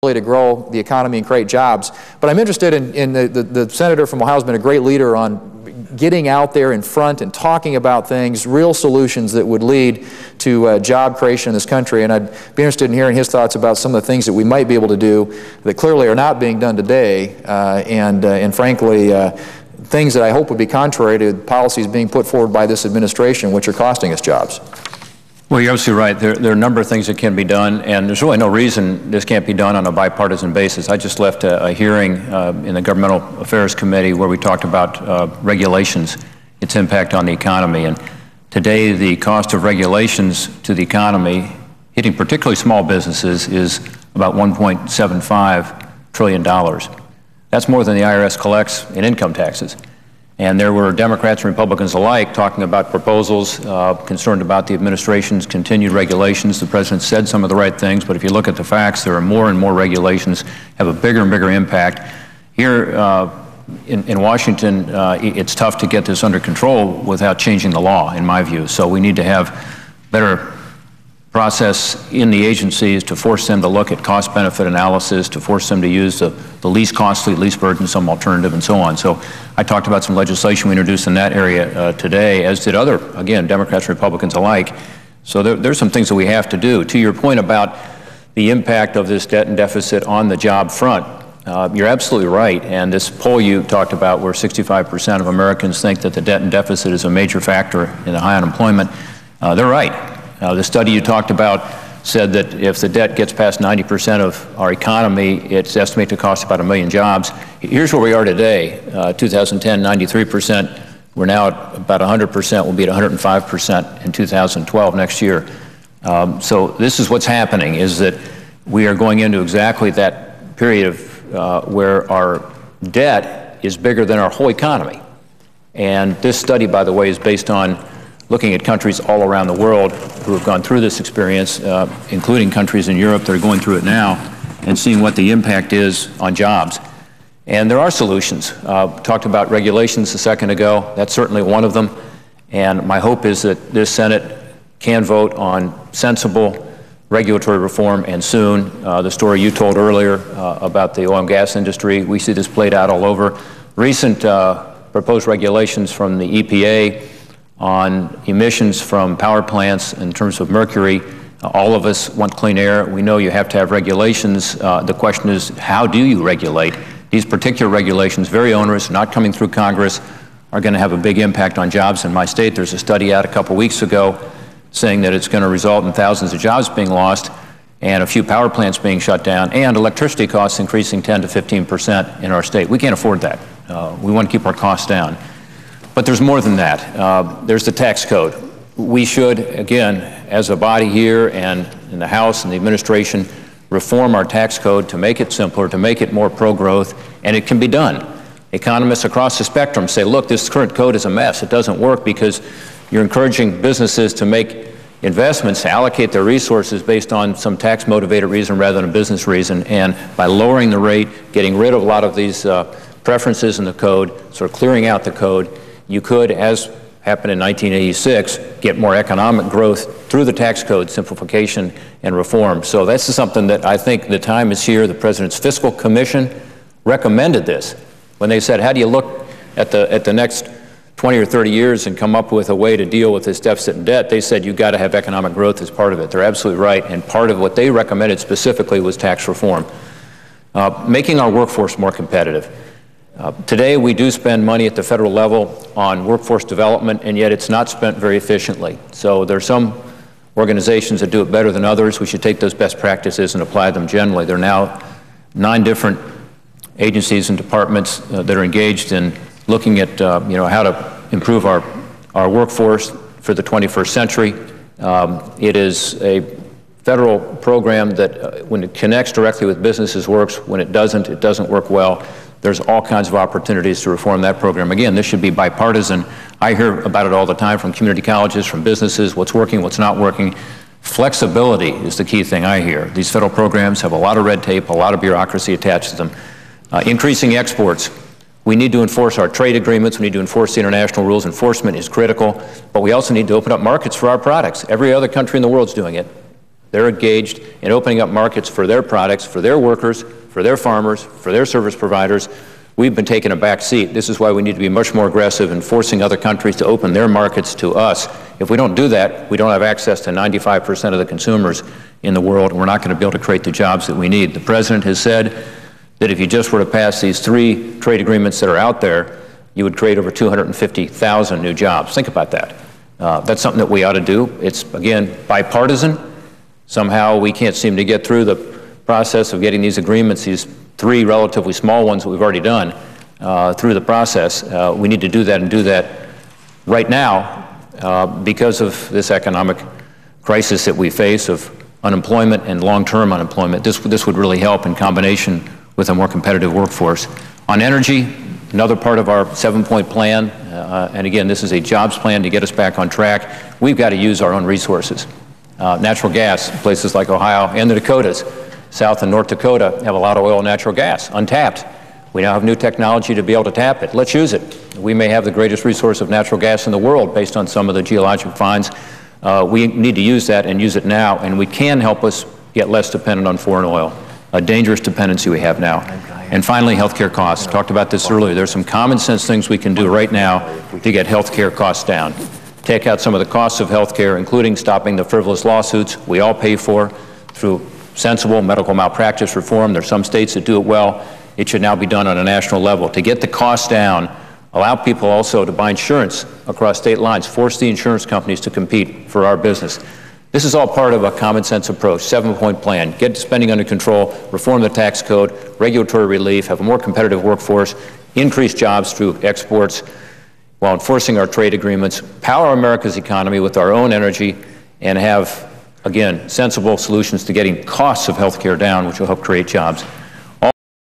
to grow the economy and create jobs. But I'm interested in the senator from Ohio has been a great leader on getting out there in front and talking about things, real solutions that would lead to job creation in this country. And I'd be interested in hearing his thoughts about some of the things that we might be able to do that clearly are not being done today, and frankly, things that I hope would be contrary to policies being put forward by this administration, which are costing us jobs. Well, you're absolutely right. There are a number of things that can be done, and there's really no reason this can't be done on a bipartisan basis. I just left a hearing in the Governmental Affairs Committee where we talked about regulations, its impact on the economy. And today, the cost of regulations to the economy, hitting particularly small businesses, is about $1.75 trillion. That's more than the IRS collects in income taxes. And there were Democrats and Republicans alike talking about proposals, concerned about the administration's continued regulations. The president said some of the right things, but if you look at the facts, there are more and more regulations, have a bigger and bigger impact. Here in Washington, it's tough to get this under control without changing the law, in my view. So we need to have better process in the agencies to force them to look at cost-benefit analysis, to force them to use the least costly, least burdensome alternative, and so on. So I talked about some legislation we introduced in that area today, as did other, again, Democrats and Republicans alike. So there's some things that we have to do. To your point about the impact of this debt and deficit on the job front, you're absolutely right. And this poll you talked about, where 65% of Americans think that the debt and deficit is a major factor in the high unemployment, they're right. The study you talked about said that if the debt gets past 90% of our economy, it's estimated to cost about 1 million jobs. Here's where we are today. 2010, 93%. We're now at about 100%. We'll be at 105% in 2012, next year. So this is what's happening, is that we are going into exactly that period of where our debt is bigger than our whole economy. And this study, by the way, is based on looking at countries all around the world who have gone through this experience, including countries in Europe that are going through it now, and seeing what the impact is on jobs. And there are solutions. Talked about regulations a second ago. That's certainly one of them. And my hope is that this Senate can vote on sensible regulatory reform, and soon. The story you told earlier about the oil and gas industry, we see this played out all over. Recent proposed regulations from the EPA on emissions from power plants in terms of mercury. All of us want clean air. We know you have to have regulations. The question is, how do you regulate? These particular regulations, very onerous, not coming through Congress, are going to have a big impact on jobs in my state. There's a study out a couple weeks ago saying that it's going to result in thousands of jobs being lost and a few power plants being shut down, and electricity costs increasing 10 to 15% in our state. We can't afford that. We want to keep our costs down. But there's more than that. There's the tax code. We should, again, as a body here and in the House and the administration, reform our tax code to make it simpler, to make it more pro-growth, and it can be done. Economists across the spectrum say, look, this current code is a mess. It doesn't work because you're encouraging businesses to make investments, to allocate their resources based on some tax-motivated reason rather than a business reason, and by lowering the rate, getting rid of a lot of these preferences in the code, sort of clearing out the code, you could, as happened in 1986, get more economic growth through the tax code simplification and reform. So this is something that I think the time is here. The President's Fiscal Commission recommended this when they said, how do you look at the next 20 or 30 years and come up with a way to deal with this deficit and debt? They said you've got to have economic growth as part of it. They're absolutely right, and part of what they recommended specifically was tax reform. Making our workforce more competitive. Today, we do spend money at the federal level on workforce development, and yet it's not spent very efficiently. So there are some organizations that do it better than others. We should take those best practices and apply them generally. There are now 9 different agencies and departments that are engaged in looking at how to improve our workforce for the 21st century. It is a federal program that when it connects directly with businesses works. When it doesn't work well. There's all kinds of opportunities to reform that program. Again, this should be bipartisan. I hear about it all the time from community colleges, from businesses, what's working, what's not working. Flexibility is the key thing I hear. These federal programs have a lot of red tape, a lot of bureaucracy attached to them. Increasing exports. We need to enforce our trade agreements. We need to enforce the international rules. Enforcement is critical, but we also need to open up markets for our products. Every other country in the world is doing it. They're engaged in opening up markets for their products, for their workers, for their farmers, for their service providers. We've been taking a back seat. This is why we need to be much more aggressive in forcing other countries to open their markets to us. If we don't do that, we don't have access to 95% of the consumers in the world, and we're not going to be able to create the jobs that we need. The President has said that if you just were to pass these 3 trade agreements that are out there, you would create over 250,000 new jobs. Think about that. That's something that we ought to do. It's, again, bipartisan. Somehow we can't seem to get through the process of getting these agreements, these 3 relatively small ones that we've already done, through the process. We need to do that and do that right now because of this economic crisis that we face of unemployment and long-term unemployment. This would really help in combination with a more competitive workforce. On energy, another part of our 7-point plan, and again, this is a jobs plan to get us back on track. We've got to use our own resources. Natural gas, places like Ohio and the Dakotas, South and North Dakota have a lot of oil and natural gas, untapped. We now have new technology to be able to tap it. Let's use it. We may have the greatest resource of natural gas in the world based on some of the geologic finds. We need to use that and use it now, and we can help us get less dependent on foreign oil, a dangerous dependency we have now. And finally, healthcare costs. Talked about this earlier. There's some common sense things we can do right now to get healthcare costs down. Take out some of the costs of healthcare, including stopping the frivolous lawsuits we all pay for through sensible medical malpractice reform. There are some states that do it well. It should now be done on a national level. To get the costs down, allow people also to buy insurance across state lines, force the insurance companies to compete for our business. This is all part of a common sense approach, 7-point plan. Get spending under control, reform the tax code, regulatory relief, have a more competitive workforce, increase jobs through exports while enforcing our trade agreements, power America's economy with our own energy, and have, again, sensible solutions to getting costs of health care down, which will help create jobs.